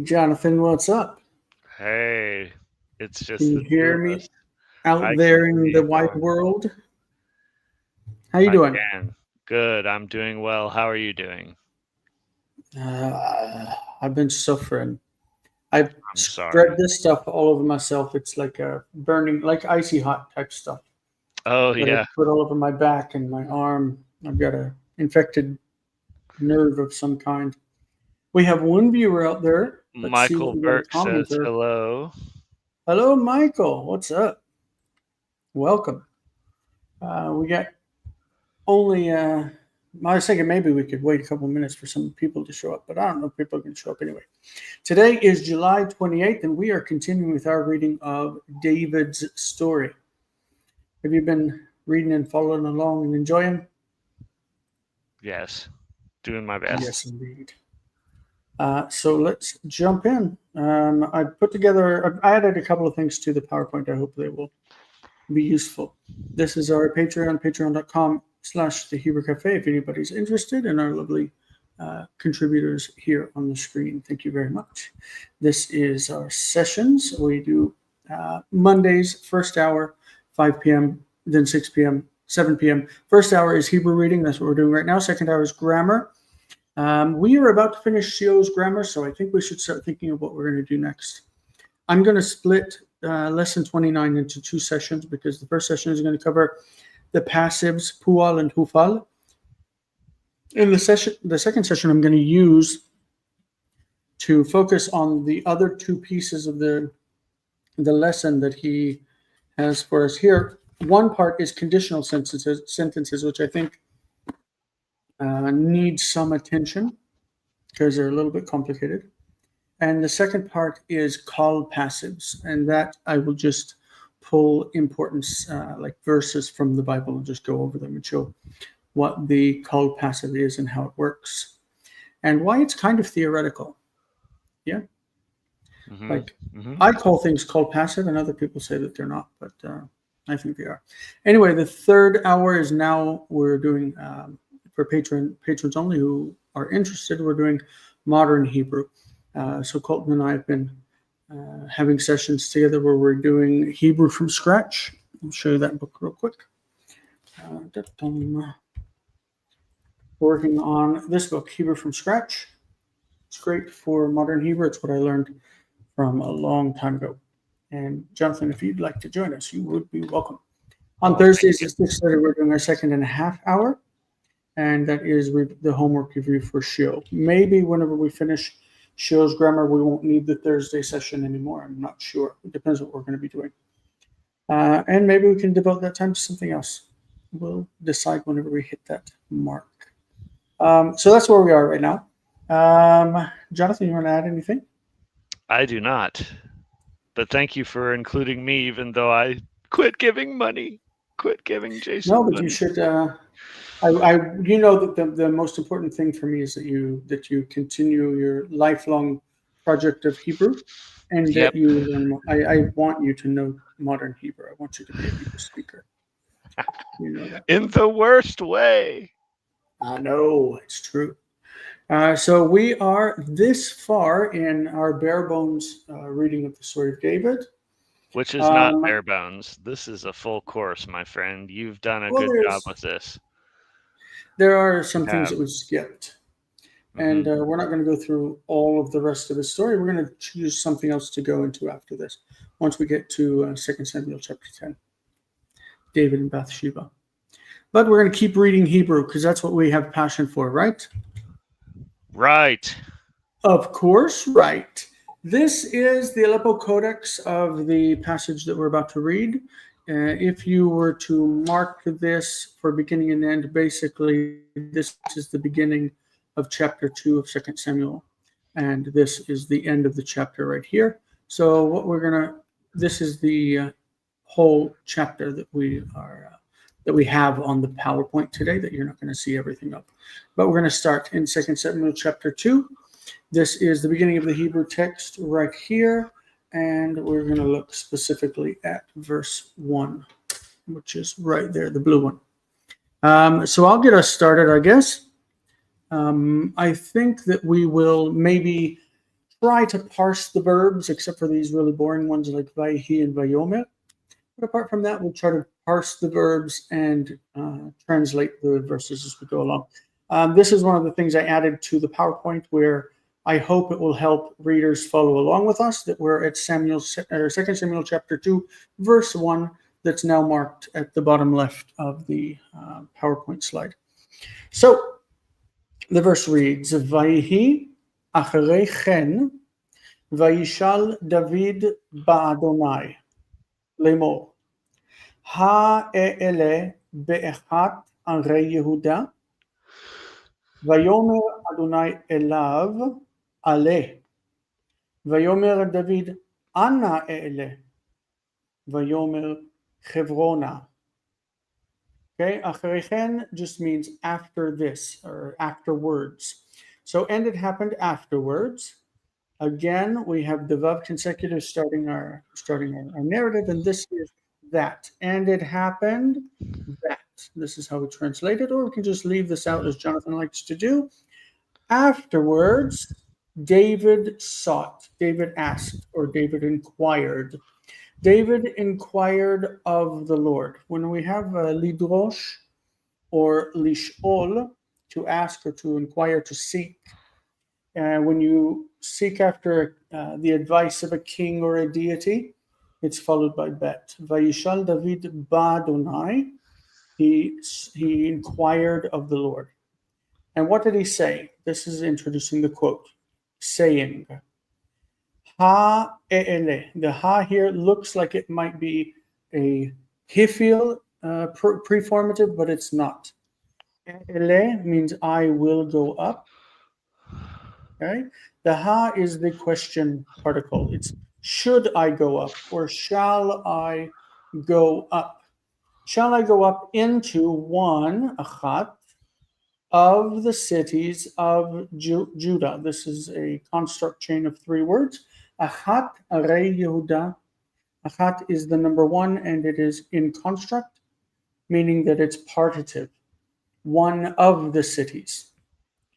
Jonathan, what's up? Hey, it's just Can the you two hear of me us. out I can there in hear the you wide fine. world? How you I doing? can. Good. I'm doing well. How are you doing? I've been suffering. I I'm spread sorry. this stuff all over myself. It's like a burning, like icy hot type stuff Oh, that I yeah. put all over my back and my arm. I've got a infected nerve of some kind. We have one viewer out there. Let's see what Michael we got a Burke says commenter. hello. Hello, Michael. What's up? Welcome. We got only I was thinking maybe we could wait a couple minutes for some people to show up, but I don't know if people can show up anyway. Today is July 28th, and we are continuing with our reading of David's story. Have you been reading and following along and enjoying? Yes. Doing my Yes, best. indeed. So let's jump in. I put together, I added a couple of things to the PowerPoint. I hope they will be useful. This is our Patreon, patreon.com/the Hebrew Cafe. If anybody's interested in our lovely contributors here on the screen, thank you very much. This is our sessions. We do Mondays, first hour, 5 p.m., then 6 p.m., 7 p.m. First hour is Hebrew reading. That's what we're doing right now. Second hour is grammar. We are about to finish Shio's grammar, so I think we should start thinking of what we're going to do next. I'm going to split lesson 29 into two sessions because the first session is going to cover the passives, pual and hufal. In the second session, I'm going to use to focus on the other two pieces of the lesson that he has for us here. One part is conditional sentences, which I think need some attention because they're a little bit complicated. And the second part is call passives, and that I will just pull importance like verses from the Bible and just go over them and show what the call passive is and how it works and why it's kind of theoretical. Yeah, Mm-hmm. like Mm-hmm. I call things called passive, and other people say that they're not, but I think they are. Anyway, the third hour is now we're doing for patrons only who are interested. We're doing modern Hebrew. So Colton and I have been having sessions together where we're doing Hebrew from scratch. I'll show you that book real quick. Working on this book, Hebrew from Scratch. It's great for modern Hebrew. It's what I learned from a long time ago. And Jonathan, if you'd like to join us, you would be welcome. On Oh, thank Thursdays you. at 6:30, we're doing our second and a half hour, and that is the homework review for Shio. Maybe whenever we finish Shio's grammar, we won't need the Thursday session anymore. I'm not sure. It depends what we're going to be doing. And maybe we can devote that time to something else. We'll decide whenever we hit that mark. So that's where we are right now. Jonathan, you want to add anything? I do not. But thank you for including me, even though I quit giving money. Quit giving No, Jason but you money. should. You know that the most important thing for me is that you continue your lifelong project of Hebrew, and that Yep. you learn. I want you to know modern Hebrew. I want you to be a Hebrew speaker. You know that. In the worst way. I know it's true. So we are this far in our bare bones reading of the story of David. Which is not Um, bare bones. This is a full course, my friend. You've done a well, good job with this. there are You some things have. that we skipped. Hmm. And we're not going to go through all of the rest of the story. We're going to choose something else to go into after this. Once we get to 2 Samuel chapter 10, David and Bathsheba. But we're going to keep reading Hebrew because that's what we have passion for, right? Right. Of course, right. This is the Aleppo Codex of the passage that we're about to read. If you were to mark this for beginning and end, basically, this is the beginning of chapter 2 of 2 Samuel. And this is the end of the chapter right here. So, this is the whole chapter that we have on the PowerPoint today, that you're not going to see everything of. But we're going to start in 2 Samuel chapter 2. This is the beginning of the Hebrew text right here, and we're going to look specifically at verse 1, which is right there, the blue one. So I'll get us started, I guess. I think that we will maybe try to parse the verbs, except for these really boring ones like Vayhi and Vayomer. But apart from that, we'll try to parse the verbs and translate the verses as we go along. This is one of the things I added to the PowerPoint where I hope it will help readers follow along with us, that we're at 2 Samuel chapter 2, verse 1, that's now marked at the bottom left of the PowerPoint slide. So the verse reads, Vayhi acharei chen, vayishal David ba'Adonai, לאמור, האלה באחת ערי יהודה, ויאמר אדוני אליו, עלה, ויאמר דוד, אנה אעלה, ויאמר חברונה. Okay, אחרי כן just means after this or afterwards. So, and it happened afterwards. Again, we have the Vav consecutive starting our narrative, and this is that. And it happened that. This is how we translate it, or we can just leave this out as Jonathan likes to do. Afterwards, David sought, David asked, or David inquired. David inquired of the Lord. When we have lidrosh or lish'ol, to ask or to inquire, to seek, when you seek after the advice of a king or a deity, it's followed by bet. Vayishal David ba'Adonai, he inquired of the Lord. And what did he say? This is introducing the quote, saying, Ha-e'ele. The ha here looks like it might be a hifil preformative, but it's not. Ele means I will go up. Okay, the ha is the question particle. It's should I go up or shall I go up? Shall I go up into one achat of the cities of Judah? This is a construct chain of 3 words. Achat arei Yehuda. Achat is the number 1, and it is in construct, meaning that it's partitive. One of the cities.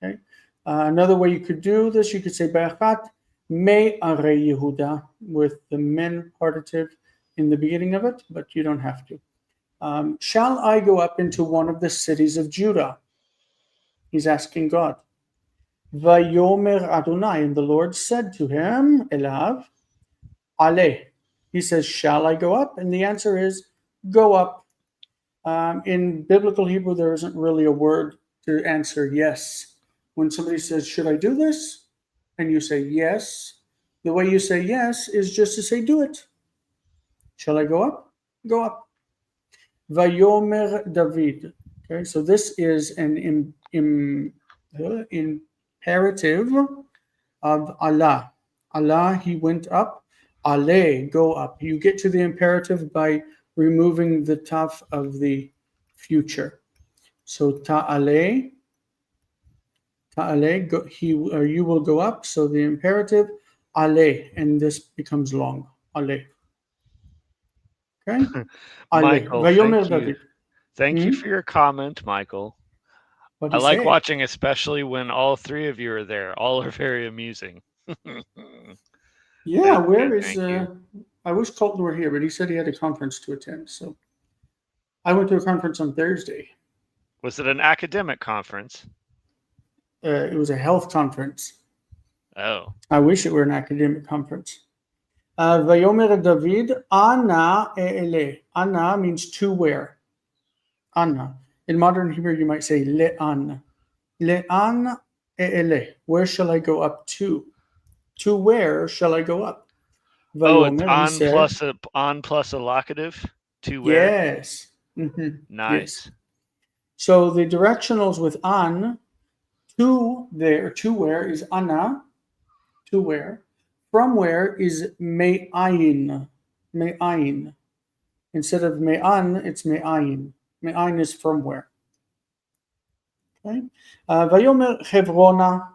Okay. Another way you could do this, you could say Ba'achat me arei Yehuda with the men partitive in the beginning of it, but you don't have to. Shall I go up into one of the cities of Judah? He's asking God. Vayomer Adonai, and the Lord said to him, Elav, Ale. He says, shall I go up? And the answer is, go up. In biblical Hebrew, there isn't really a word to answer yes. When somebody says, should I do this? And you say yes, the way you say yes is just to say, do it. Shall I go up? Go up. Vayomer David. Okay, so this is an imperative of Allah. Allah, he went up. Ale, go up. You get to the imperative by removing the taf of the future. So ta'ale, you will go up. So the imperative, ale, and this becomes long. Ale. Okay. Michael, thank you. Thank you Hmm? for your comment, Michael. What'd I you like say? watching, especially when all 3 of you are there. All are very amusing. Yeah, Thank you. I wish Colton were here, but he said he had a conference to attend. So I went to a conference on Thursday. Was it an academic conference? It was a health conference. Oh. I wish it were an academic conference. Vayomer David, Ana e'ele. Ana means to where. Ana. In modern Hebrew, you might say le'an. Le'an e'ele. Where shall I go up to? To where shall I go up? Oh, it's Vayomer, he said. on plus a locative? To where? Yes. Mm-hmm. Nice. Yes. So the directionals with an, to there, to where is ana, to where. From where is me'ayin, me'ayin. Instead of me'an, it's me'ayin. Me'ayin is from where. Okay. Vayomer Hevrona,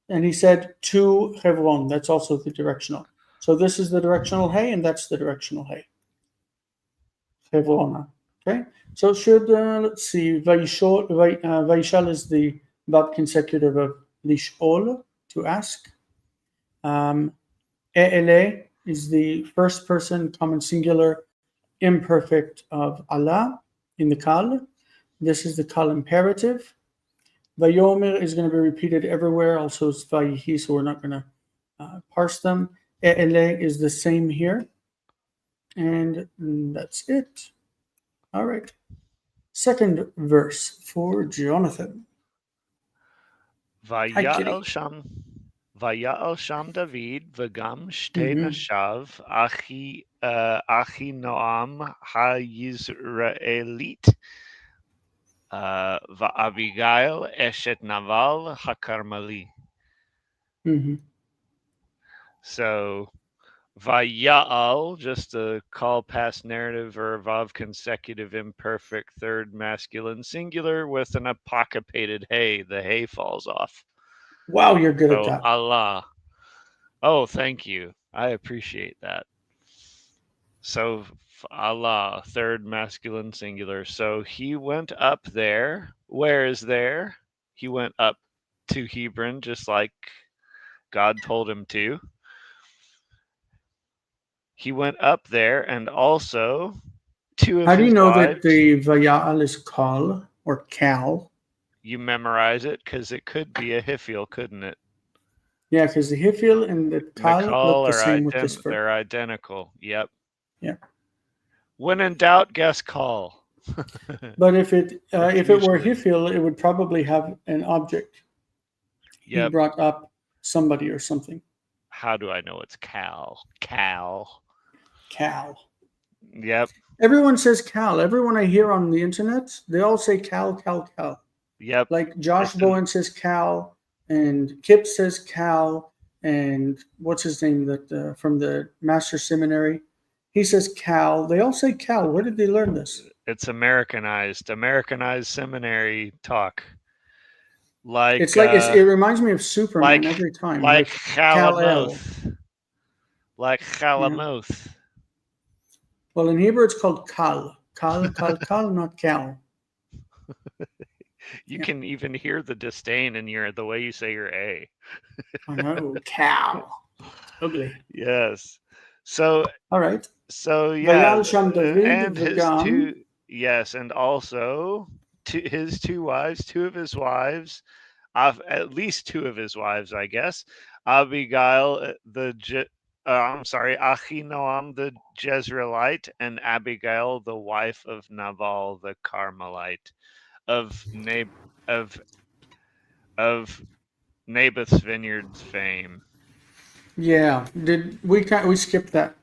and he said to Hebron. That's also the directional. So this is the directional hey, and that's the directional hey. Hevrona. Okay. So it should, let's see, Vayishal is the verb consecutive of lish'ol, to ask. E'ele is the first person common singular imperfect of Allah in the Kal. This is the Kal imperative. Vayomer is going to be repeated everywhere. Also, it's Vayihi, so we're not going to parse them. E'ele is the same here. And that's it. All right. Second verse for Jonathan. Hi, Vaya'el Kitty. Sham David v'gam shtei Mhm. nashav achi Noam ha-Yisraelit va'Abigail eshet Naval ha-Karmeli. Mhm. So Vaya'al, just a call past narrative or vav consecutive imperfect third masculine singular with an apocryphated hey. The hey falls off. Wow, you're good at So that. Allah. Oh, thank you. I appreciate that. So Allah, third masculine singular. So he went up there. Where is there? He went up to Hebron, just like God told him to. He went up there, and also two of How do you his know that wives. the Vaya'al is Kal or Cal? You memorize it because it could be a Hifil, couldn't it? Yeah, because the Hifil and the Kal look Nakal the same with this verb. they're identical. Yep. Yeah. When in doubt, guess call. But if It's it were usually Hifil, it would probably have an object. He yep. brought up somebody or something. How do I know it's Cal? Cal. Cal. Yep. Everyone says Cal. Everyone I hear on the internet, they all say Cal, Cal, Cal. Yep. Like Josh It's Bowen says Cal, and Kip says Cal, and what's his name that from the Master Seminary? He says Cal. They all say Cal. Where did they learn this? it's Americanized seminary talk. Like It's like it reminds me of Superman every time. like Like Cal El. Chalamoth. Like Yeah. Chalamoth. Well, in Hebrew it's called Kal. Kal, Kal, Kal, not Cal. You Yeah. can even hear the disdain in the way you say your A. I know. Cal. Ugly. Yes. So All right. yeah, Vayal Sham David and his V'gam. yes, and also his two wives, two of his wives, at least two of his wives, I guess. Abigail, Ahinoam the Jezreelite, and Abigail, the wife of Nabal the Carmelite, of of Naboth's vineyards fame. Yeah. Did we skipped that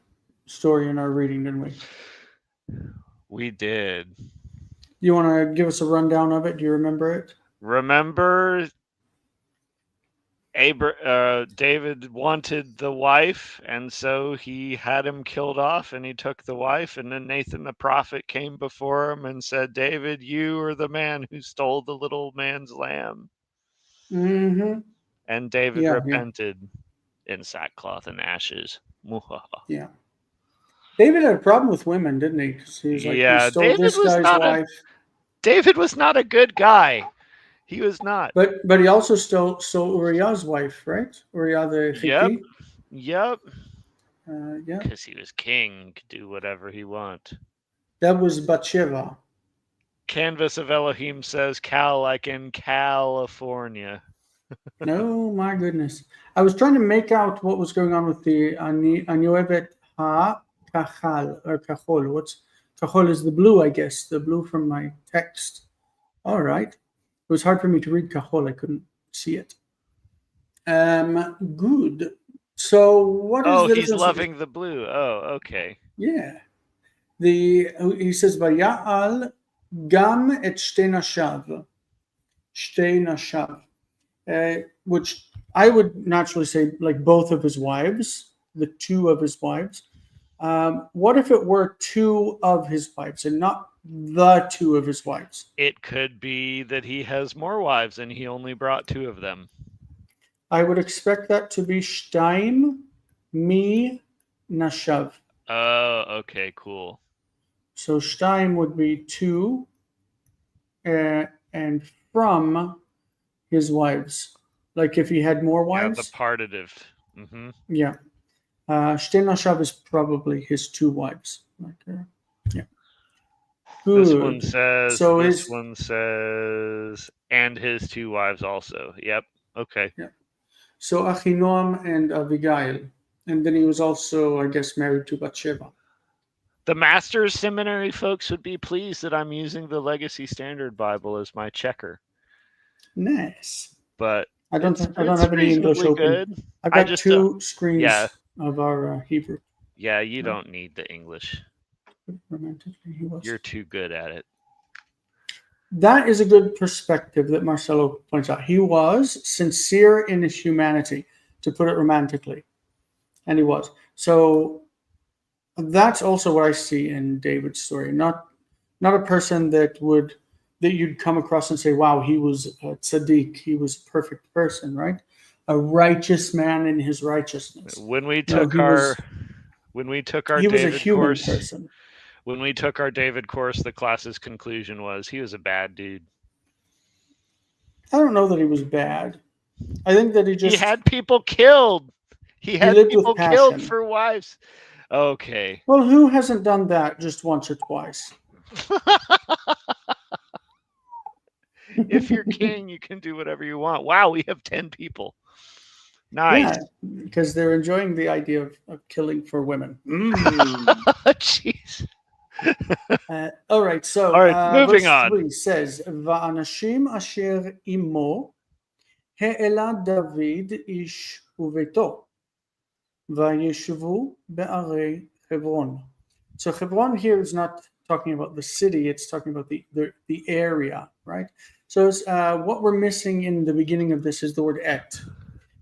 story in our reading, didn't we? We did. You want to give us a rundown of it? Do you remember it? Remember, David wanted the wife, and so he had him killed off, and he took the wife. And then Nathan the prophet came before him and said, "David, you are the man who stole the little man's lamb." Mm-hmm. And David Yeah. repented in sackcloth and ashes. Yeah. David had a problem with women, didn't he? Because he was like, you Yeah, stole this guy's wife. David was not a good guy. He was not. But he also stole Uriah's wife, right? Uriah the Yep. Hittite. Yep. Yeah. Because he was king, could do whatever he want. That was Bathsheba. Canvas of Elohim says Cal like in California. Oh my goodness! I was trying to make out what was going on with the Anuevet Ha Kachal or Kachol. What's Kachol is the blue, I guess, the blue from my text. All right. It was hard for me to read Kachol. I couldn't see it. Good. So what is Oh, the he's difference? loving the blue. Oh, okay. Yeah. He says Vaya'al gam et shtei nashav. Shtei nashav. Which I would naturally say like both of his wives, the two of his wives. What if it were two of his wives and not the two of his wives? It could be that he has more wives and he only brought two of them. I would expect that to be shtaim mi nashav. Oh, okay, cool. So shtaim would be two, and from his wives. Like if he had more wives. Yeah, the partitive. Mm-hmm. Yeah. Shte nashav is probably his two wives. Yeah. This one Good. says. So This his one says, and his two wives also. Yep. Okay. yeah. So Achinoam and Abigail, and then he was also, I guess, married to Bathsheba. The Master's Seminary folks would be pleased that I'm using the Legacy Standard Bible as my checker, Nice. but I don't it's have any English reasonably open. good. I've I got just two yeah, screens of our Hebrew. yeah. You Right. don't need the English. Romantically, he was. You're too good at it. That is a good perspective that Marcelo points out. He was sincere in his humanity, to put it romantically, and he was. So that's also what I see in David's story. Not a person that you'd come across and say, "Wow, he was a tzaddik. He was a perfect person," right? A righteous man in his righteousness. When we No, took our he was a David human course, person. the class's conclusion was he was a bad dude. I don't know that he was bad. I think that He had people killed. He had lived with people killed passion. for wives. Okay. Well, who hasn't done that just once or twice? If you're king, you can do whatever you want. Wow, we have 10 people. Nice. Yeah, because they're enjoying the idea of killing for women. Jeez. All right, so All right, moving verse on. 3 says, "Va'anashim asher imo he'ela David ish uveto va'yeshvu be'arei Hebron." So Hebron here is not talking about the city; it's talking about the area, right? So what we're missing in the beginning of this is the word et.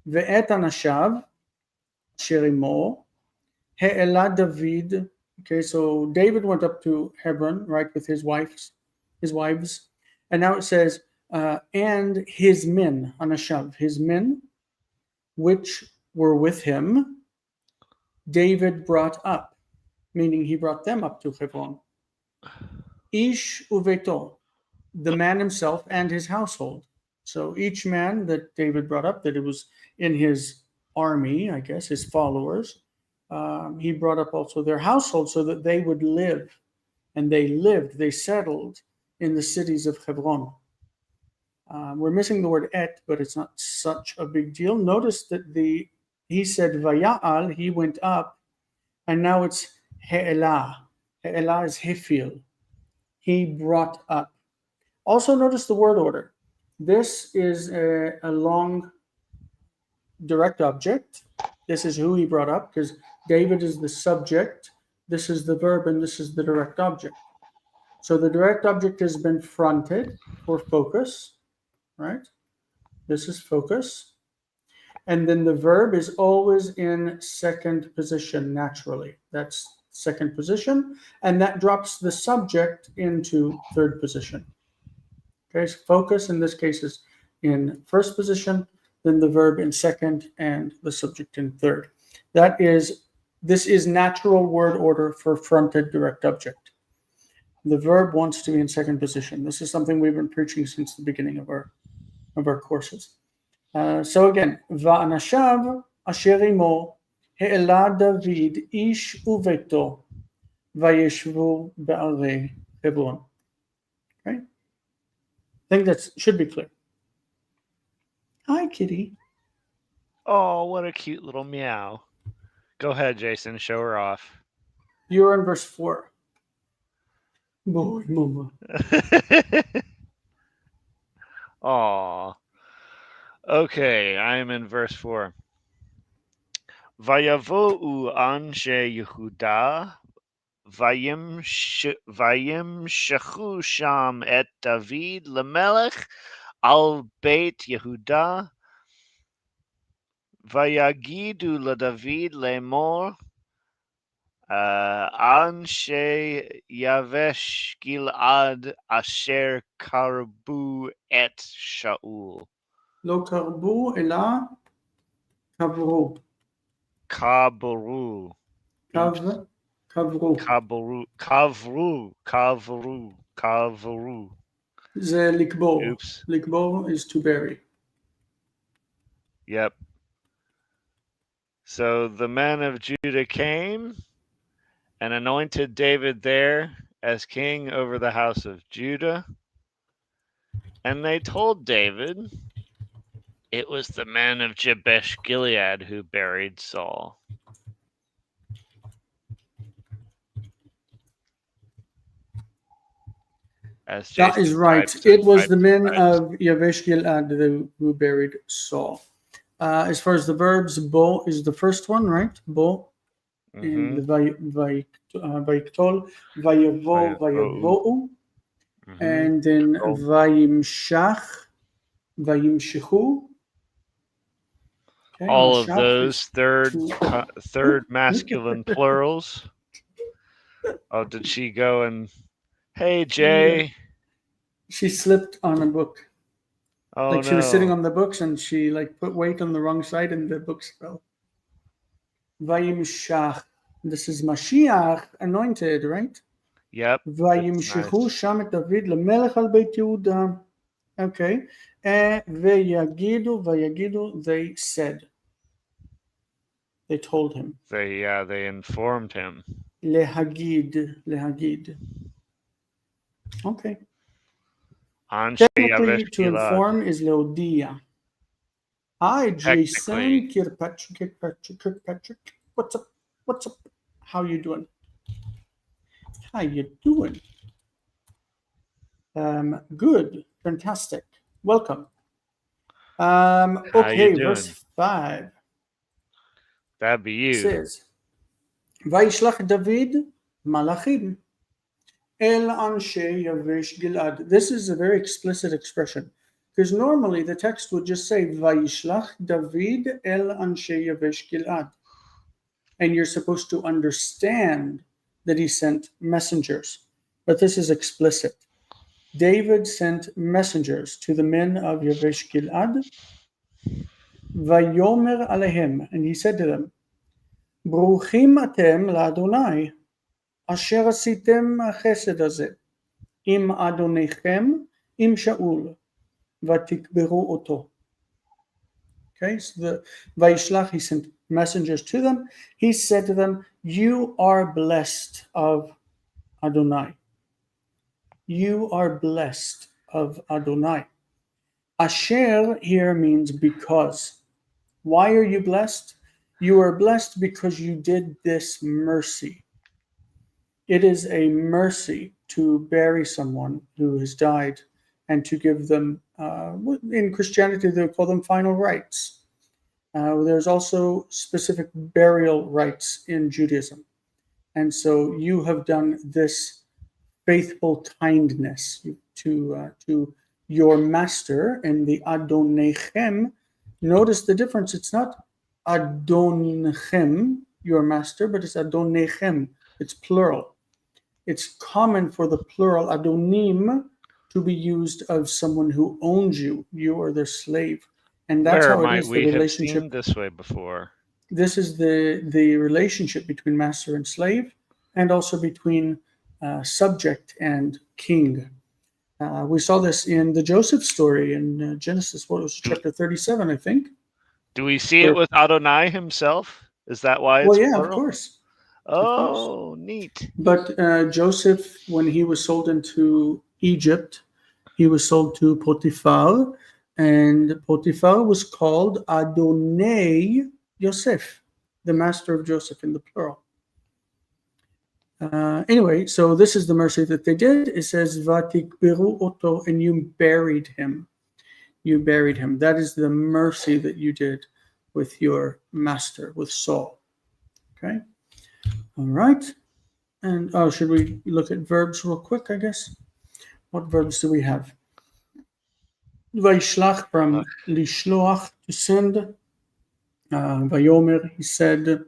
Ve'et anashav asher imo he'ela David. Okay, so David went up to Hebron, right, with his wives, and now it says, and his men, anashav, his men, which were with him, David brought up, meaning he brought them up to Hebron. Ish uveto, the man himself and his household. So each man that David brought up, that it was in his army, I guess, his followers, he brought up also their household so that they would live. And they settled in the cities of Hebron. We're missing the word et, but it's not such a big deal. Notice that he said vaya'al, he went up, and now it's he'elah. He'elah is hefil. He brought up. Also notice the word order. This is a long direct object. This is who he brought up, because David is the subject, this is the verb, and this is the direct object. So the direct object has been fronted for focus, right? This is focus. And then the verb is always in second position naturally. That's second position. And that drops the subject into third position. Okay, so focus in this case is in first position, then the verb in second, and the subject in third. This is natural word order for fronted direct object. The verb wants to be in second position. This is something we've been preaching since the beginning of our courses. So again, va'anashav asher imo he'ela David ish uveto vayeshvu be'arei Hebron. Right? I think that should be clear. Hi, kitty. Oh, what a cute little meow. Go ahead, Jason. Show her off. You're in verse 4. Boy, mama. Aw. Okay, I am in verse 4. Vayavo'u anshe Yehuda, vayimshechu sham et David lemelech al Beit Yehuda, vayagidu leDavid lemor, anshe Yavesh Gilad asher karbu et Shaul. לא קרבו, אלא קברו. Kaburu. קברו. Kavru. זה לקבור. Oops. לקבור is to bury. Yep. So the men of Judah came and anointed David there as king over the house of Judah. And they told David, it was the men of Jabesh Gilead who buried Saul. As That is Jason right. types and It was types the men and types. of Yavesh Gilad who buried Saul. As far as the verbs, bo is the first one, right? Bo in the vayiktol, vayavo, vayavo'u, and then vayimshach, vayimshechu. Okay, All of mashach those is third masculine plurals. Oh, did she go and, hey, Jay? She slipped on a book. Oh, Like she was sitting no. on the books and she like put weight on the wrong side and the books fell. Vayimshach. This is Mashiach, anointed, right? Yep. That's וימשכו nice. שם את דוד למלך על בית יהודה. Okay. ויגידו, they said. They told him. They informed him. להגיד. Okay. Anshe Technically, Yavesh to Gilad. inform is להודיע. Hi, Jason. Kirkpatrick. What's up? What's up? How you doing? How you doing? Good. Fantastic. Welcome. Okay, you doing? verse 5 That'd be you. says, וישלח דוד מלאכים אל אנשי יבש גלעד. This is a very explicit expression because normally the text would just say וישלח דוד אל אנשי יבש גלעד, and you're supposed to understand that he sent messengers, but this is explicit. David sent messengers to the men of Yavesh Gilad. Vayomer alehem, and he said to them, Bruchim atem laAdonai, asher asitem chesed hazeh, im Adonichem, im Shaul, vatikberu oto. Okay, so the Vayishlach, he sent messengers to them. He said to them, you are blessed of Adonai. You are blessed of Adonai. Asher here means because. Why are you blessed? You are blessed because you did this mercy. It is a mercy to bury someone who has died and to give them, in Christianity, they call them final rites. There's also specific burial rites in Judaism. And so you have done this faithful kindness to your master, and the Adonechem. Notice the difference. It's not Adonchem, your master, but it's Adonechem. It's plural. It's common for the plural Adonim to be used of someone who owns you. You are their slave. And that's Where how it might is, we the have relationship. seen this way before? This is the relationship between master and slave, and also between subject and king. We saw this in the Joseph story in Genesis, what was chapter 37, I think. Do we see it with Adonai himself? Is that why it's Well, yeah, plural? of course. Oh, neat. But Joseph, when he was sold into Egypt, he was sold to Potiphar, and Potiphar was called Adonai Yosef, the master of Joseph in the plural. Anyway, so this is the mercy that they did. It says, Vatikberu oto, and you buried him. You buried him. That is the mercy that you did with your master, with Saul. Okay? All right. And should we look at verbs real quick, I guess? What verbs do we have? Vaishlach, from lishloach, to send. Vayomer, he said.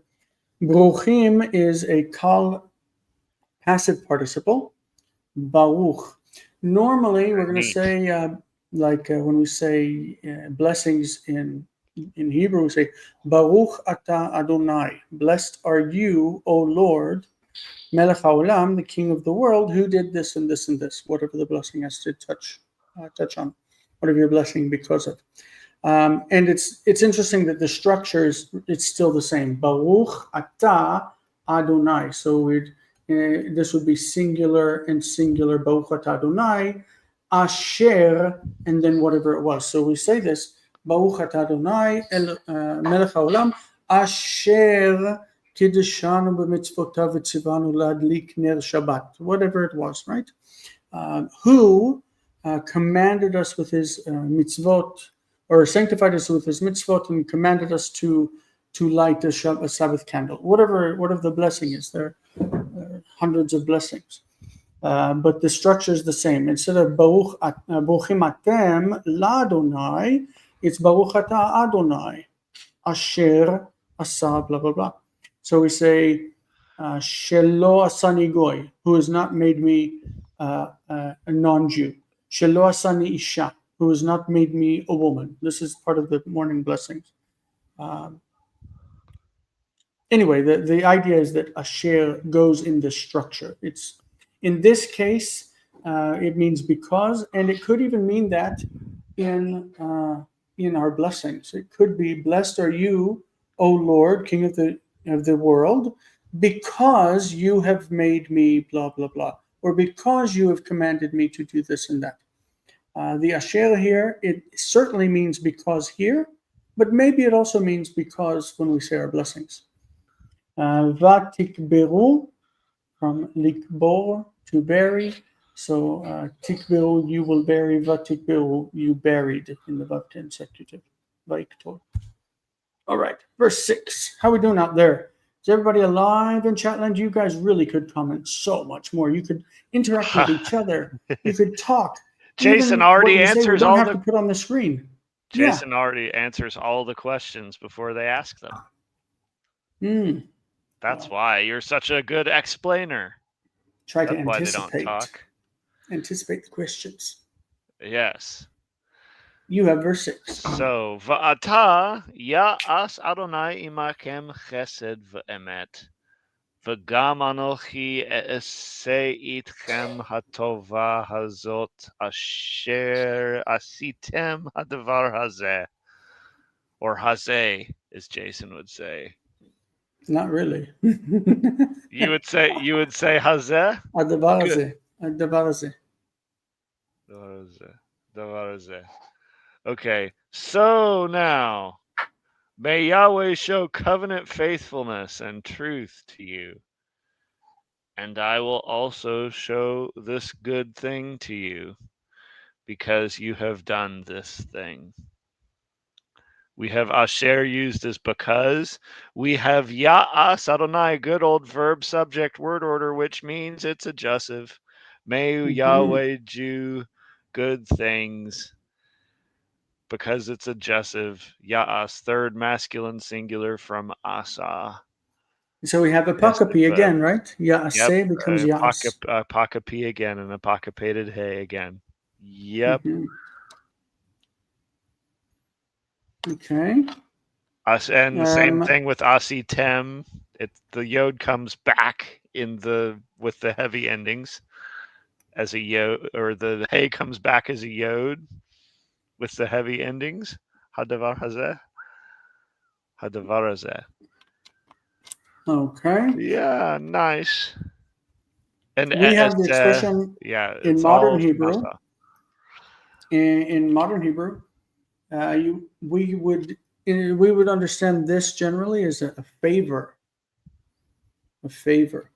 Bruchim is a kal passive participle. Baruch. Normally, we're going to say, when we say blessings in Hebrew, we say, Baruch ata Adonai. Blessed are you, O Lord, Melech HaOlam, the King of the world, who did this and this and this, whatever the blessing has to touch on, whatever your blessing because of. And it's interesting that the structure it's still the same. Baruch atah Adonai. So this would be singular and singular. Baruch atah Adonai, Asher, and then whatever it was. So we say this. Baruch atah Adonai, Melech haolam, Asher kiddeshanu b'mitzvotav v'tzivanu ladlik ner Shabbat. Whatever it was, right? Who commanded us with his mitzvot, or sanctified us with his mitzvot, and commanded us to light a Sabbath candle. Whatever the blessing is, there are hundreds of blessings, but the structure is the same. Instead of Baruchim atem la'Adonai, it's Baruch atah Adonai, Asher asa blah blah blah. So we say Shelo asani goy, who has not made me a non-Jew. Shelo asani isha, who has not made me a woman. This is part of the morning blessings. Anyway, the idea is that Asher goes in the structure. It's in this case, it means because, and it could even mean that in our blessings. It could be, blessed are you, O Lord, King of the world, because you have made me blah blah blah, or because you have commanded me to do this and that. The Asher here, it certainly means because here, but maybe it also means because when we say our blessings. Vatikberu, from likbor, to bury. So tikberu, you will bury. Vatikberu, you buried, in the Vav consecutive. Vaiktor. All right, verse 6. How are we doing out there? Is everybody alive in Chatland? You guys really could comment so much more. You could interact with each other. You could talk. Jason already answers all the. We don't have to put on the screen. Jason already answers all the questions before they ask them. That's why you're such a good explainer. Try to anticipate the questions. Yes. You have verse 6. So, Va'ata ya'as Adonai imakem chesed v'emet, v'gam anochi e'esei itchem hatova hazot asher asitem hadavar hazeh. Or hazeh, as Jason would say. Not really. You would say hazeh? Hadavar hazeh. Okay, so now, may Yahweh show covenant faithfulness and truth to you, and I will also show this good thing to you, because you have done this thing. We have Asher used as because. We have Ya'as Adonai, good old verb, subject, word order, which means it's adjussive. May Yahweh do good things. Because it's adjussive, Ya'as, third masculine singular from Asa. So we have apocope again, right? Ya'aseh becomes Ya'as. Apocope again, and apocopated he again. Yep. Okay. And the same thing with Asitem. The yod comes back with the heavy endings as a yod, or the he comes back as a yod with the heavy endings. Hadavar hazeh. Hadavar hazeh. Okay. Yeah, nice. And we have the expression in modern Hebrew. In modern Hebrew, we would understand this generally as a favor. A favor.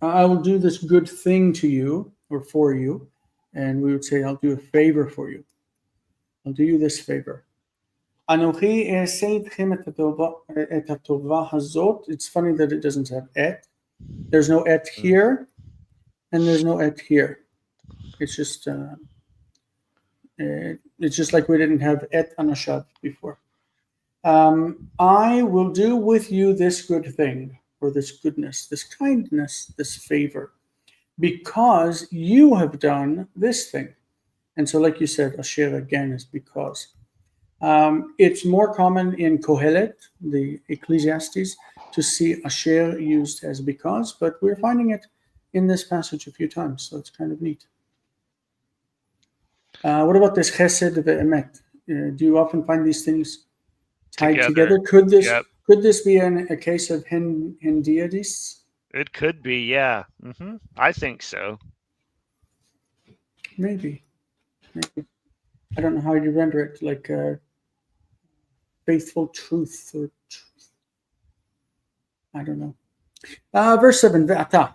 I will do this good thing to you or for you, and we would say, I'll do a favor for you. I'll do you this favor. Anochi e'aseh itchem et hatova hazot. It's funny that it doesn't have et. There's no et here, and there's no et here. It's just like we didn't have et anashav before. I will do with you this good thing, or this goodness, this kindness, this favor, because you have done this thing. And so, like you said, Asher again is because. It's more common in Kohelet, the Ecclesiastes, to see Asher used as because, but we're finding it in this passage a few times, so it's kind of neat. What about this Chesed ve'emet? Do you often find these things tied together? Together. Yep. Could this be a case of Hendiadys? It could be, yeah. I think so. Maybe. I don't know how you render it, like faithful truth or truth. I don't know. Verse 7, ve'ata.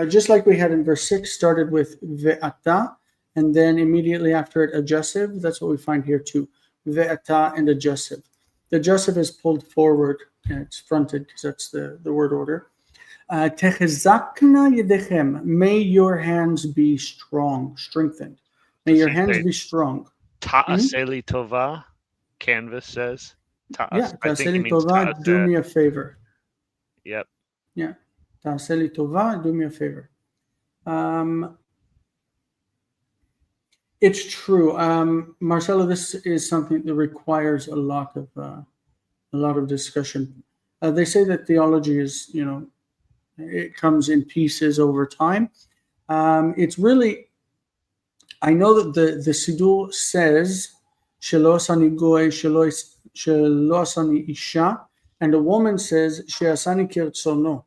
Just like we had in verse 6, started with ve'ata, and then immediately after it, adjussive. That's what we find here too. Ve'ata and adjussive. The adjussive is pulled forward and it's fronted because that's the word order. Techezakna yedechem. May your hands be strong, strengthened. May your hands be strong. Ta'aseli tova, Canvas says. Yeah, I think it ta'aseli means tova, do me a favor. Yep. Yeah, ta'aseli tova, do me a favor. It's true, Marcelo. This is something that requires a lot of discussion. They say that theology is, it comes in pieces over time. It's really, I know that the Siddur says, Shelo asani goy, shelo asani isha, and a woman says, She'asani kirtzono,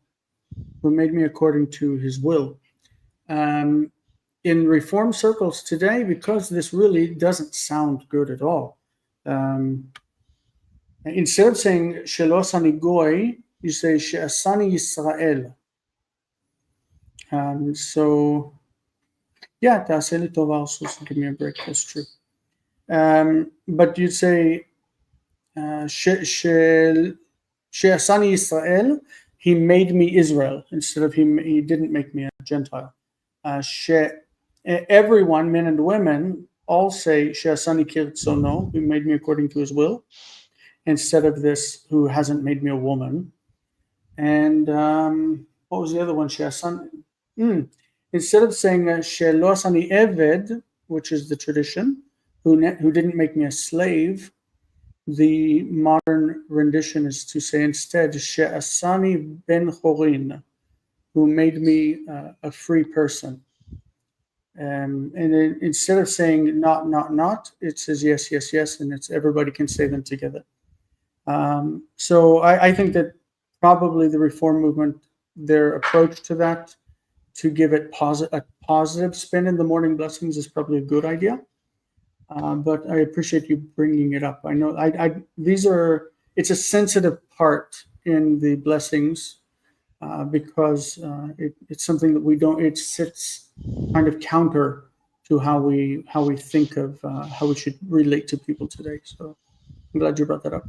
who made me according to his will. In Reform circles today, because this really doesn't sound good at all. Instead of saying Shelo asani goy, you say She'asani Yisrael. So, yeah, Ta'aseli Tova also give me a break. That's true. But you'd say She'asani Yisrael, he made me Israel, instead of he didn't make me a Gentile. Everyone, men and women, all say She'asani kirtzono, who made me according to his will, instead of this, who hasn't made me a woman. And what was the other one? She'asani. Instead of saying Shelo asani eved, which is the tradition, who didn't make me a slave, the modern rendition is to say instead She'asani ben chorin, who made me a free person. And instead of saying not, it says yes, and it's everybody can say them together. So I think that probably the Reform movement, their approach to that, to give it a positive spin in the morning blessings, is probably a good idea. But I appreciate you bringing it up. I know it's a sensitive part in the blessings because it's something that it sits kind of counter to how we think of how we should relate to people today. So I'm glad you brought that up.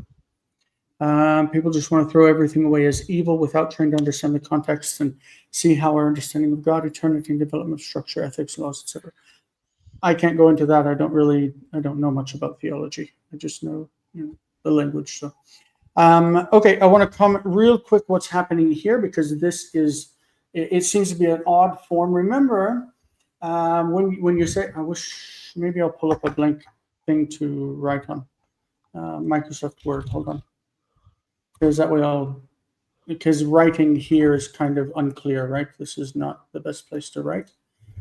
People just want to throw everything away as evil without trying to understand the context and see how our understanding of God, eternity, and development, structure, ethics, laws, etc. I can't go into that. I don't know much about theology. I just know, the language. So, okay, I want to comment real quick what's happening here, because it seems to be an odd form. Remember, when you say, I wish maybe I'll pull up a blank thing to write on. Microsoft Word. Hold on. Because that way because writing here is kind of unclear, right? This is not the best place to write.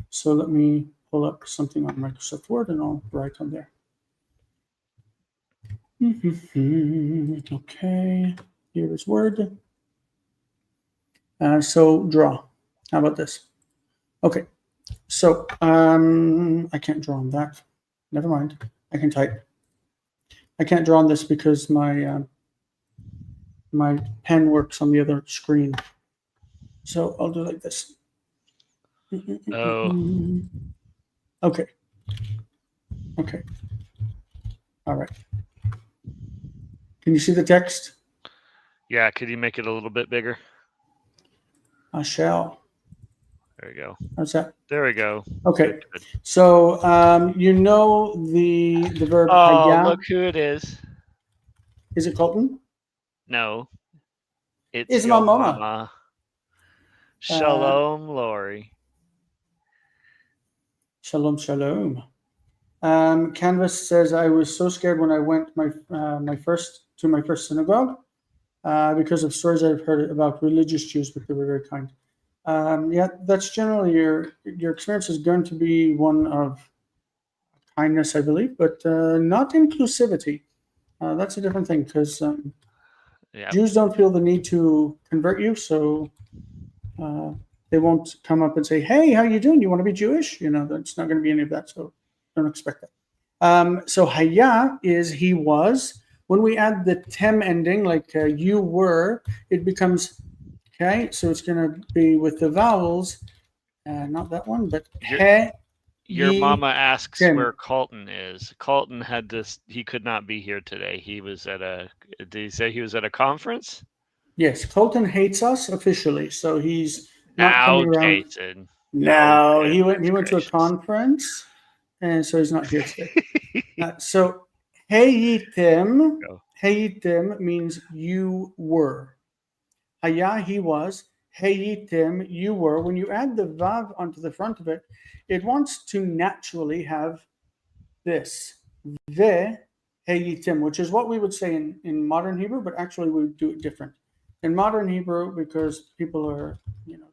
So let me pull up something on Microsoft Word and I'll write on there. Okay, here is Word. So draw. How about this? Okay, so I can't draw on that. Never mind. I can type. I can't draw on this because my pen works on the other screen. So I'll do like this. Oh. Okay. All right. Can you see the text? Yeah, could you make it a little bit bigger? I shall. There we go. How's that? There we go. Okay. Good. So the verb haya. Look who it is. Is it Colton? No. It's my mama. Shalom, Lori. Shalom, shalom. Canvas says, I was so scared when I went my first synagogue because of stories I've heard about religious Jews, but they were very kind. Yeah, that's generally your experience is going to be one of kindness, I believe, but not inclusivity. That's a different thing because Yeah. Jews don't feel the need to convert you, so they won't come up and say, "Hey, how you doing? You want to be Jewish?" That's not going to be any of that. So don't expect that. So haya is he was. When we add the tem ending, like you were, it becomes okay. So it's going to be with the vowels, not that one, but he, Your ye, mama asks tim. where Colton is. Colton had this. He could not be here today. He was at a. Did he say he was at a conference? Yes, Colton hates us officially, so he's not Now, coming around. Jason. Oh, No, he went. He goodness went to a gracious. conference, and so he's not here today. So Hayitim, Go. Hayitim means you were. Haya, he was. Hayitim, you were. When you add the vav onto the front of it, it wants to naturally have this. Ve Hayitim, which is what we would say in modern Hebrew, but actually we would do it different. In modern Hebrew, because people are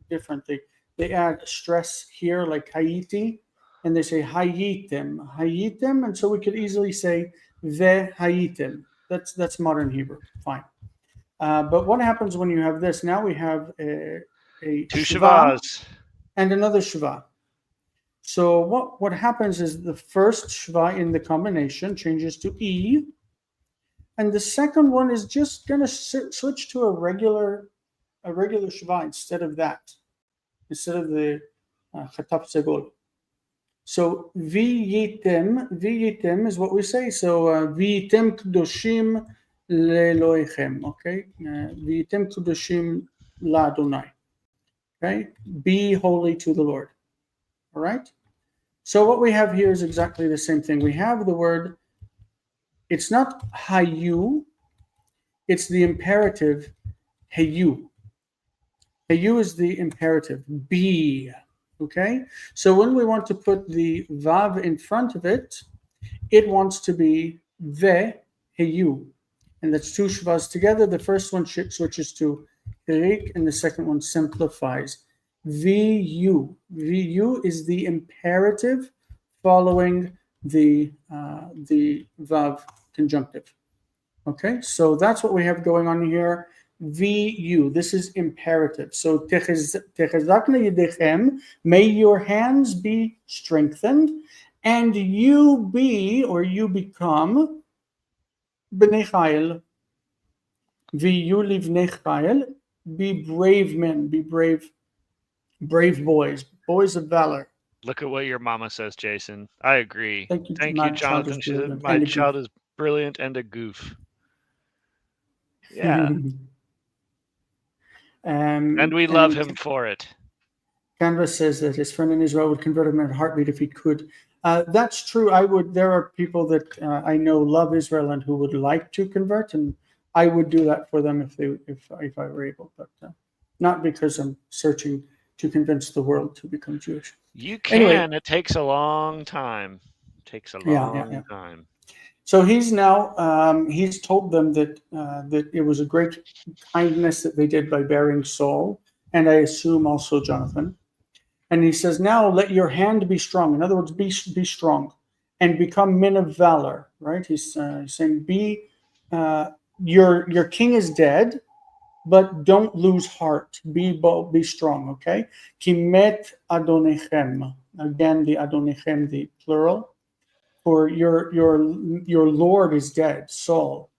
different, they add stress here like Hayiti, and they say Hayitim, Hayitim, and so we could easily say Ve Hayitim. That's modern Hebrew. Fine. But what happens when you have this? Now we have a Two shva Shavas. and another shva. So what happens is the first shva in the combination changes to e, and the second one is just going to switch to a regular shva instead of that, instead of the chatap segol. So viyitim is what we say. So viyitim kedoshim leloichem. Okay, viyitim kedoshim laAdonai. Okay, be holy to the Lord. All right. So what we have here is exactly the same thing. We have the word. It's not hayu. It's the imperative hayu. Hayu is the imperative. Be. Okay. So when we want to put the vav in front of it, it wants to be ve hayu, and that's two shvas together. The first one switches to hirik, and the second one simplifies. Vu. Vu is the imperative following the vav conjunctive. Okay, so that's what we have going on here. Vu. This is imperative. So techezakna yedechem. May your hands be strengthened, and you be or you become bnei chayil. Vu livnei chayil. Be brave men. Be brave boys. Boys of valor. Look at what your mama says, Jason. I agree. Thank you. Thank My you, child is Jonathan. She said, brilliant my and a child goof. is brilliant and a goof. Yeah. And we love him for it. Canvas says that his friend in Israel would convert him in a heartbeat if he could. That's true. I would. There are people that I know love Israel and who would like to convert, and I would do that for them if I were able, but not because I'm searching to convince the world to become Jewish. You can. Anyway, it takes a long time. It takes a long time. So he's now he's told them that that it was a great kindness that they did by burying Saul, and I assume also Jonathan. And he says, now let your hand be strong. In other words, be strong and become men of valor. Right? He's saying, be your king is dead, but don't lose heart. Be strong. Okay. Kimet Adonechem. Again, the Adonechem, the plural. For your Lord is dead, Saul.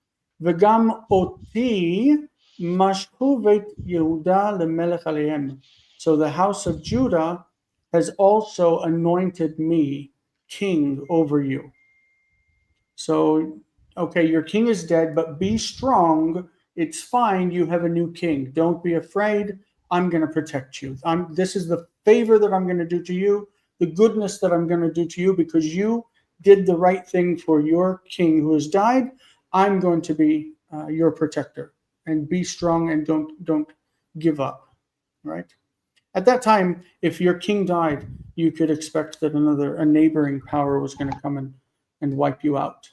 V'gam oti mashku veit Yehuda lemelech aleim. So the house of Judah has also anointed me king over you. So, okay, your king is dead, but be strong. It's fine. You have a new king. Don't be afraid. I'm going to protect you. This is the favor that I'm going to do to you, the goodness that I'm going to do to you because you did the right thing for your king who has died. I'm going to be your protector, and be strong and don't give up. Right? At that time, if your king died, you could expect that a neighboring power was going to come and wipe you out.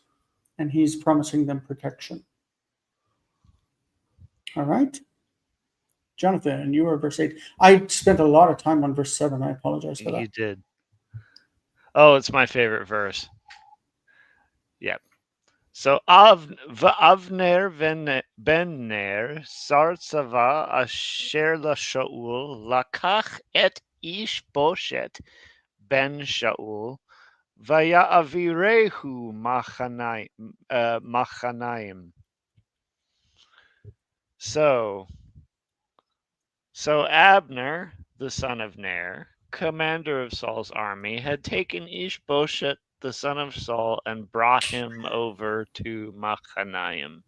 And he's promising them protection. All right. Jonathan, you are verse 8. I spent a lot of time on verse 7. I apologize for that. You did. Oh, it's my favorite verse. Yep. So Avner ben Ner sar tzava asher LaShaul lakach et ish boshet ben Shaul vaya'avirehu machanaim. So Abner, the son of Ner, commander of Saul's army, had taken Ishbosheth, the son of Saul, and brought him over to Machanaim.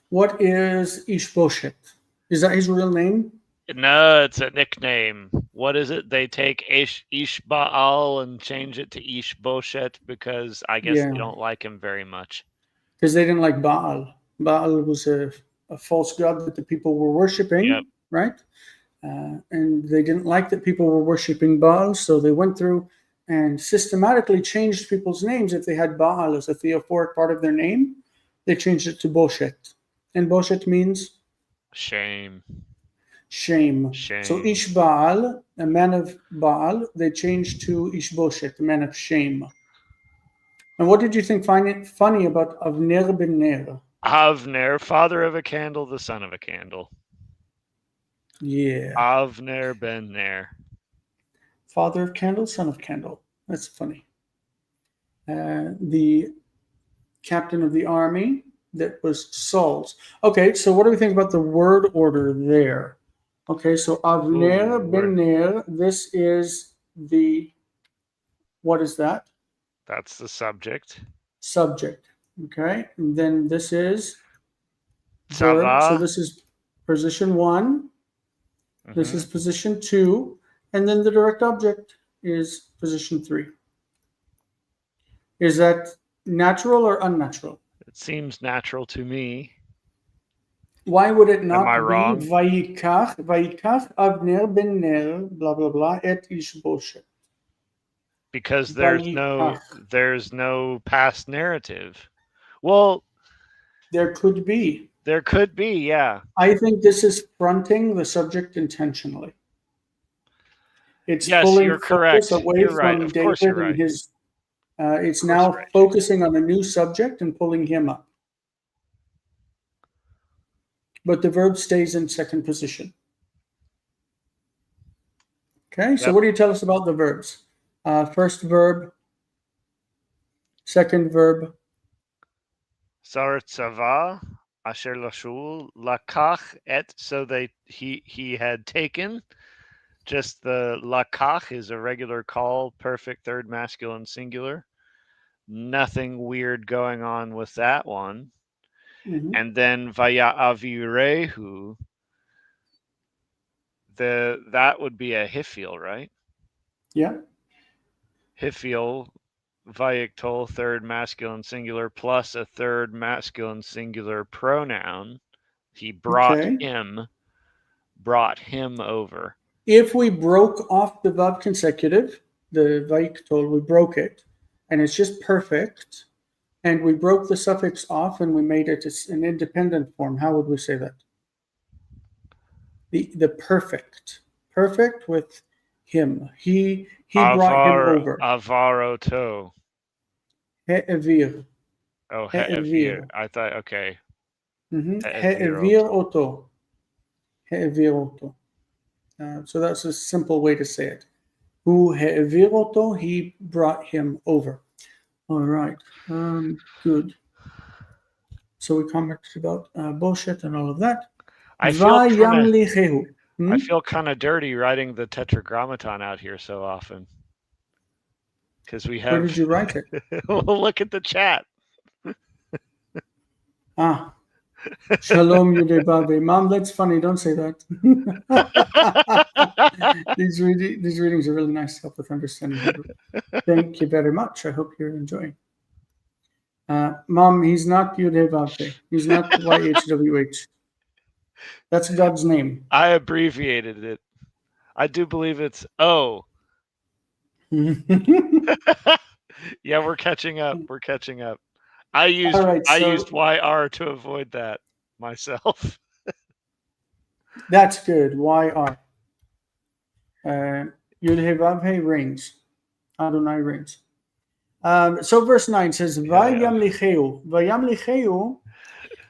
What is Ishbosheth? Is that his real name? No, it's a nickname. What is it? They take Ishbaal and change it to Ishbosheth because I guess they don't like him very much. Because they didn't like Baal. Baal was a false god that the people were worshiping, right? And they didn't like that people were worshiping Baal, so they went through and systematically changed people's names. If they had Baal as a theophoric part of their name, they changed it to Boshet. And Boshet means? Shame. Shame. So Ish Baal, a man of Baal, they changed to Ishboshet, a man of shame. And what did you think funny about Avner ben Ner? Avner, father of a candle, the son of a candle. Yeah. Avner ben Ner. Father of candle, son of candle. That's funny. The captain of the army, that was Saul's. Okay, so what do we think about the word order there? Okay, so Avner ben Ner, this is the, what is that? That's the subject. Subject. Okay, and then this is verb. So this is position 1. This is position 2. And then the direct object is position 3. Is that natural or unnatural? It seems natural to me. Why would it not Am I wrong? be Vayikach Avner ben Ner, blah blah blah, et Ishbosheth? Because there's no past narrative. Well, there could be. There could be, yeah. I think this is fronting the subject intentionally. It's pulling focus away from David and his. It's now focusing on a new subject and pulling him up. But the verb stays in second position. Okay, so what do you tell us about the verbs? First verb, second verb. Sar tzava asher LaShaul lakach et. So he had taken. Just the lakach is a regular call, perfect third masculine singular. Nothing weird going on with that one. Mm-hmm. And then vaya'avirehu, that would be a hiphil, right? Yeah. Hiphil, vayiktol, third masculine singular, plus a third masculine singular pronoun. He brought him over. If we broke off the verb consecutive, the vayiktol, we broke it, and it's just perfect, and we broke the suffix off and we made it an independent form, how would we say that? The perfect with him. He brought him over. Avaroto. He'evir. Oh, he'evir. I thought, okay. He'evir oto. He'evir oto. So that's a simple way to say it. Hu he'evir oto, he brought him over. All right. Good. So we commented about bullshit and all of that. I feel kind of dirty writing the Tetragrammaton out here so often. Because we have. Where did you write it? Well, look at the chat. Shalom Yudebabe. Mom, that's funny. Don't say that. These readings are really nice to help with understanding Hebrew. Thank you very much. I hope you're enjoying. Mom, he's not Yudebabe. He's not YHWH. That's God's name. I abbreviated it. I do believe it's O. Yeah, we're catching up. I used YR to avoid that myself. That's good. YR. Yud-Heh-Vav-Heh rings. Adonai rings. So verse 9 says, Yeah. Vayamlicheu. Vayamlicheu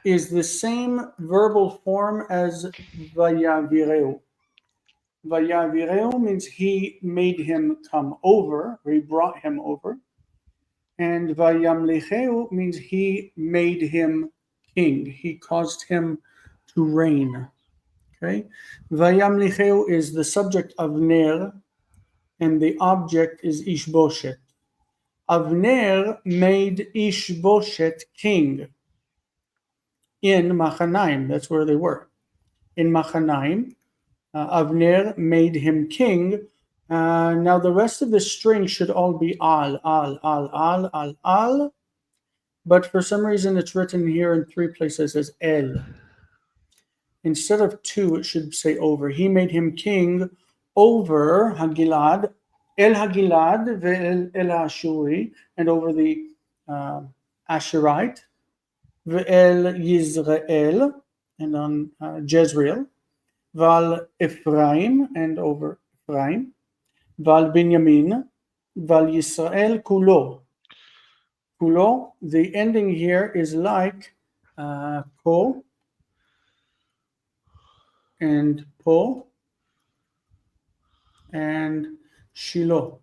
is the same verbal form as Vayavireu. Vayavireu means he made him come over, or he brought him over. And Vayamlicheu means he made him king. He caused him to reign. Okay? Vayamlicheu is the subject of Ner, and the object is Ishboshet. Avner made Ishboshet king in Machanaim. That's where they were. In Machanaim, Avner made him king. Now the rest of the string should all be al. But for some reason it's written here in 3 places as el. Instead of 2, it should say over. He made him king over Hagilad, El Hagilad, El Ashuri, and over the Asherite, Ve'el Yisrael, and on Jezreel, Val Ephraim, and over Ephraim, Val Binyamin, Val Yisrael Kulo. Kulo, the ending here is like Ko and Po and Shiloh.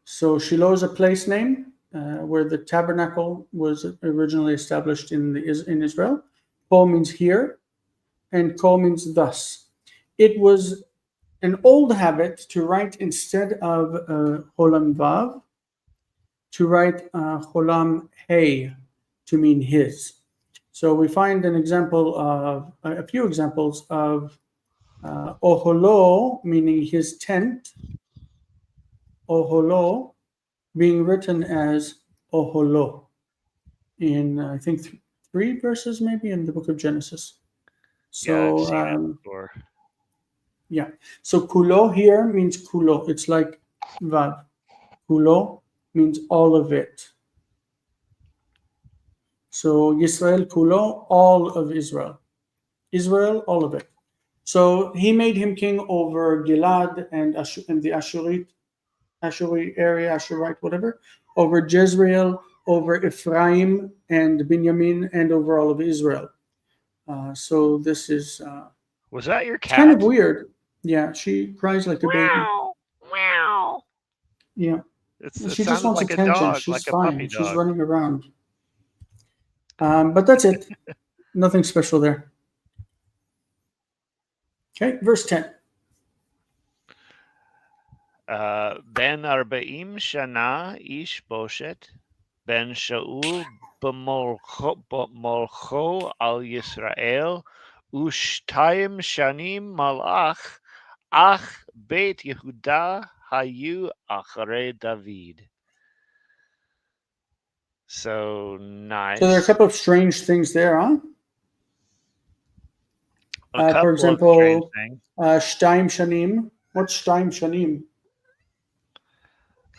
So Shiloh is a place name where the tabernacle was originally established in Israel. Po means here, and Ko means thus. It was an old habit to write instead of Cholam Vav, to write Cholam Hey to mean his. So we find an example of a few examples of Oholo, meaning his tent, Oholo, being written as Oholo in I think 3 verses maybe in the book of Genesis. So Yeah, I've seen it before. Yeah. So kulo here means kulo. It's like vav. Kulo means all of it. So Yisrael kulo, all of Israel. Israel, all of it. So he made him king over Gilad and the Ashuri area, Ashurite, whatever, over Jezreel, over Ephraim and Binyamin, and over all of Israel. So this is Was that your cat? kind of weird. Yeah, she cries like a baby. Meow, meow. Yeah. It She just wants like attention. a dog, She's like a fine. puppy She's dog. running around. But that's it. Nothing special there. Okay, verse 10. Ben Arba'im Shana Ish Boshet, Ben Shaul B'molcho al Yisrael, Ushtayim Shanim Malach, Ach Beit Yehuda Hayu Acharei David. So nice. So there are a couple of strange things there, huh? For example, Shtaim Shanim. What's Shtaim Shanim?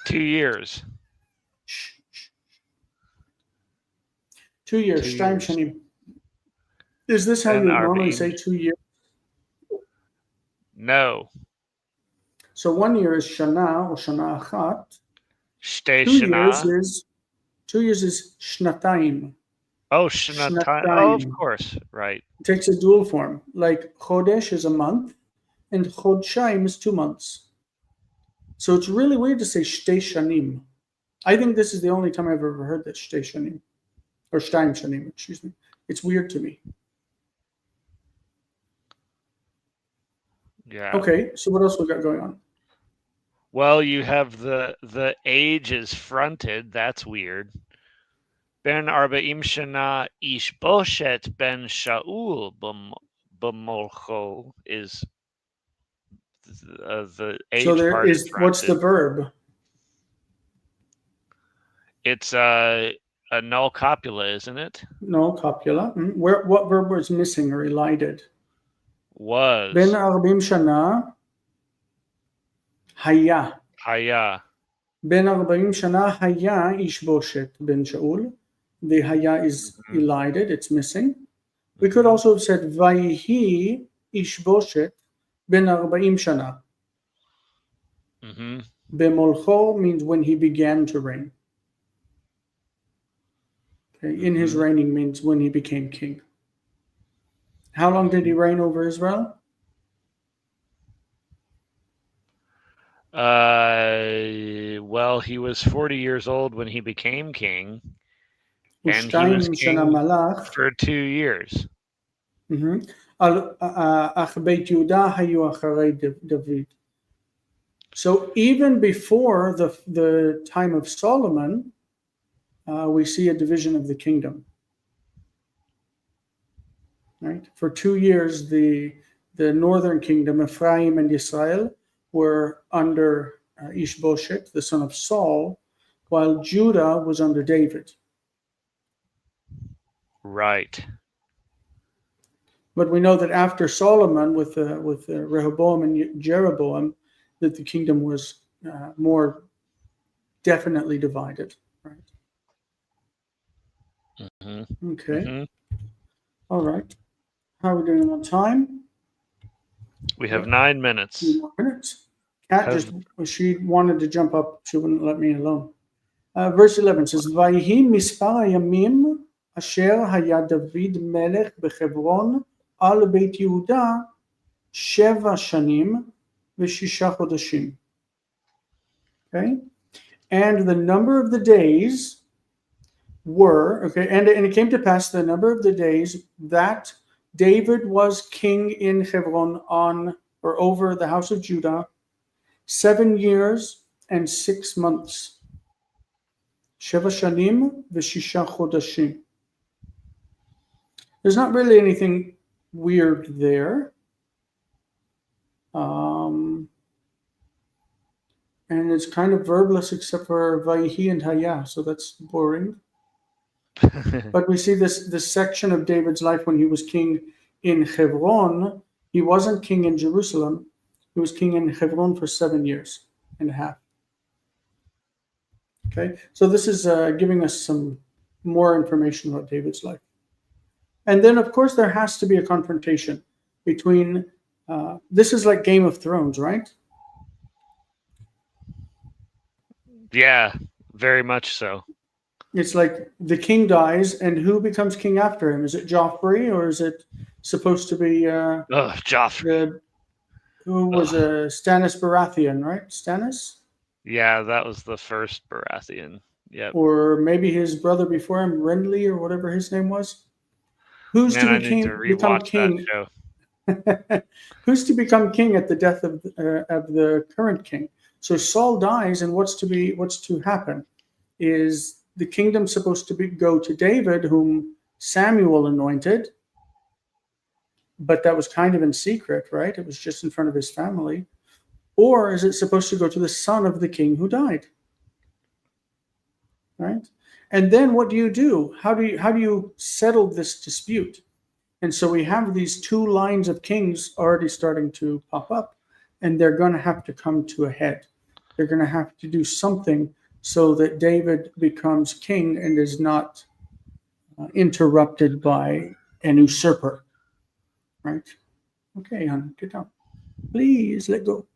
2 years. 2 years. Shtaim Shanim. Is this how you normally say 2 years? No. So 1 year is Shana or Shana Achat. Shtei 2 Shana. years is Shnataim. Oh, Shnataim. Oh, of course, right. It takes a dual form. Like Chodesh is a month, and Chodshayim is 2 months. So it's really weird to say Shtei Shanim. I think this is the only time I've ever heard that Shtei Shanim, or Shtaim Shanim, excuse me. It's weird to me. Yeah. Okay, so what else we got going on? Well, you have the age is fronted. That's weird. Ben Arba'im Shana Ish Boshet Ben Shaul B'molcho is the age so there part is fronted. What's the verb? It's a null copula, isn't it? No, copula. What verb was missing or elided? Was. Ben Arba'im Shana Haya. Haya. Ben Arba'im Shana Haya Ish Boshet Ben Shaul. The Haya is elided, it's missing. We could also have said Vayihi Ishboshet Ben Arba'im Shana. Mm-hmm. Bemolcho means when he began to reign. Okay? In his reigning means when he became king. How long did he reign over Israel? Well, he was 40 years old when he became king, and he was ושתיים שנה king מלך. for 2 years. אך בית יהודה היו אחרי דוד. So even before the time of Solomon, we see a division of the kingdom. Right? For 2 years, the northern kingdom, Ephraim and Israel, were under Ishbosheth, the son of Saul, while Judah was under David. Right. But we know that after Solomon, with Rehoboam and Jeroboam, that the kingdom was more definitely divided. Right? Mm-hmm. Okay. Mm-hmm. All right. How are we doing on time? We have 9 minutes. 2 more minutes. Kat she wanted to jump up. She wouldn't let me alone. Verse 11 says, ויהי מספר הימים אשר היה דוד מלך בחברון על בית יהודה 7 שנים ו6 חודשים. Okay? And the number of the days were, okay, and it came to pass the number of the days that David was king in Hebron on or over the house of Judah 7 years and 6 months. 7 shanim v'shisha chodashim. There's not really anything weird there. And it's kind of verbless except for Vayhi and Haya, so that's boring. But we see this section of David's life when he was king in Hebron. He wasn't king in Jerusalem. He was king in Hebron for 7 years and a half. Okay, so this is giving us some more information about David's life. And then, of course, there has to be a confrontation between, this is like Game of Thrones, right? Yeah, very much so. It's like the king dies, and who becomes king after him? Is it Joffrey, or is it supposed to be Joffrey? Who was Stannis Baratheon, right? Stannis? Yeah, that was the first Baratheon. Yep. Or maybe his brother before him, Renly, or whatever his name was. Who's Man, to I need to become rewatch king? that show. Who's to become king at the death of the current king? So Saul dies, and what's to happen is the kingdom supposed to go to David, whom Samuel anointed, but that was kind of in secret, right? It was just in front of his family. Or is it supposed to go to the son of the king who died? Right? And then what do you do? How do you settle this dispute? And so we have these 2 lines of kings already starting to pop up, and they're going to have to come to a head. They're going to have to do something so that David becomes king and is not interrupted by an usurper. Right? Okay, hon, get down. Please let go.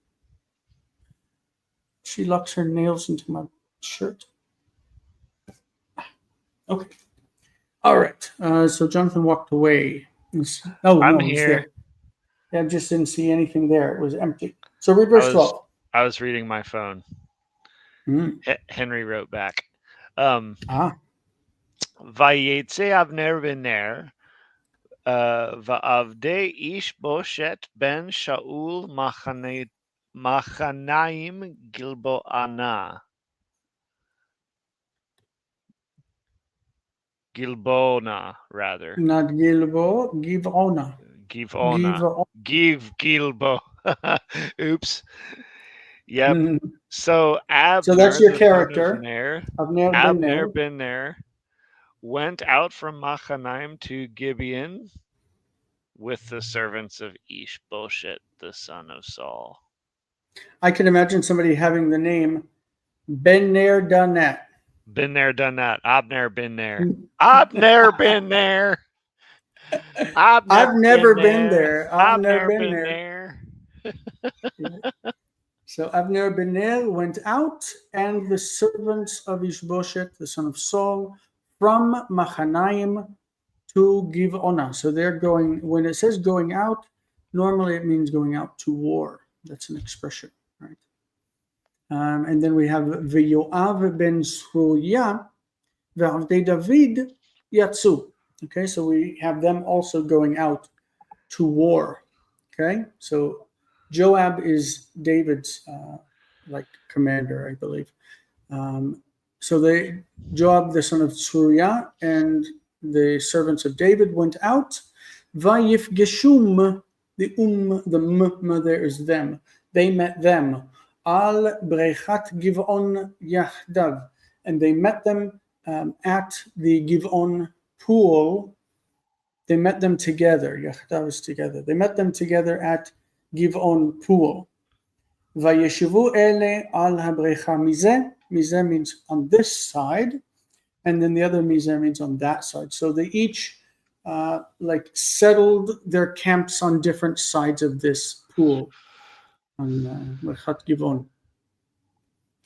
She locks her nails into my shirt. Okay. All right. So Jonathan walked away. I'm no, he's here. there. I just didn't see anything there. It was empty. So read verse 12. I was reading my phone. Henry wrote back. Vayetze Avner Bener Va'avde Ish Boshet Ben Shaul Machanaim Gilboana. Gilbona, rather. Not Gilbo, Givona. Gilbo. Oops. Yep. So Abner, so that's your the character. son of Abner ben Ner, went out from Machanaim to Gibeon with the servants of Ishbosheth, the son of Saul. I can imagine somebody having the name Ben Ner done that. Been there, done that. Abner been there. Abner been there. I've never been there. I've never been there. there. So Avner ben Ner went out, and the servants of Ishbosheth, the son of Saul, from Machanaim to Giv'onah. So they're going, when it says going out, normally it means going out to war. That's an expression, right? And then we have V'yoav ben Sruya ve'avdei David yatsu. Okay, so we have them also going out to war. Okay, so Joab is David's like commander, I believe. So Joab, the son of Tsurya, and the servants of David went out. Vayif Geshum, the there is them. They met them. Al Brechat Giv'on Yachdav, and they met them at the Giv'on pool. They met them together. Yachdav is together. They met them together at Giv'on pool. Vayeshivu ele al habrecha mizeh. Mizeh means on this side, and then the other mizeh means on that side. So they each like settled their camps on different sides of this pool on Brechat Giv'on.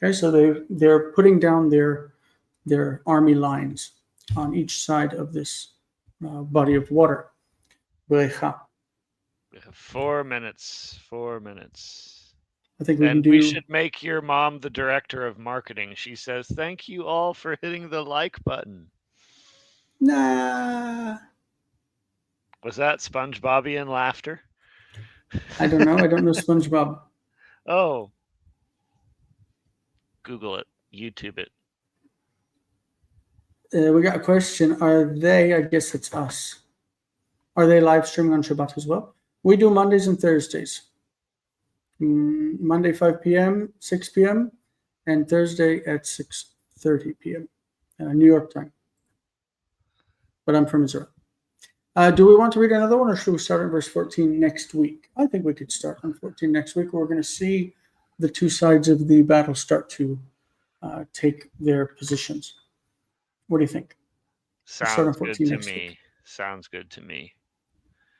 Okay, so they're putting down their army lines on each side of this body of water. Brecha. We have 4 minutes. 4 minutes. I think we can And do. we should make your mom the director of marketing. She says, "Thank you all for hitting the like button." Nah. Was that SpongeBobian laughter? I don't know. I don't know SpongeBob. Oh. Google it. YouTube it. We got a question. Are they, I guess it's us, are they live streaming on Shabbat as well? We do Mondays and Thursdays. Monday 5 p.m., 6 p.m., and Thursday at 6:30 p.m. New York time. But I'm from Israel. Do we want to read another one, or should we start at verse 14 next week? I think we could start on 14 next week. We're going to see the two sides of the battle start to take their positions. What do you think? Sounds good to me. Sounds good to me.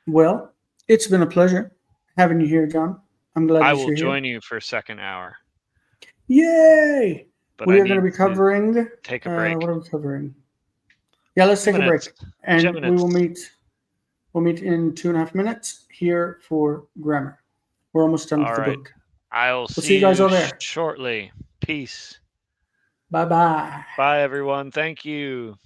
Well, it's been a pleasure having you here, John. I'm glad I you're will here. join you for second hour. Yay! But We are going to be covering. Take a break. What are we covering? Yeah, let's take a break, and we will meet. We'll meet in 2.5 minutes here for grammar. We're almost done with the book. I'll see you guys all there shortly. Peace. Bye-bye. Bye, everyone. Thank you.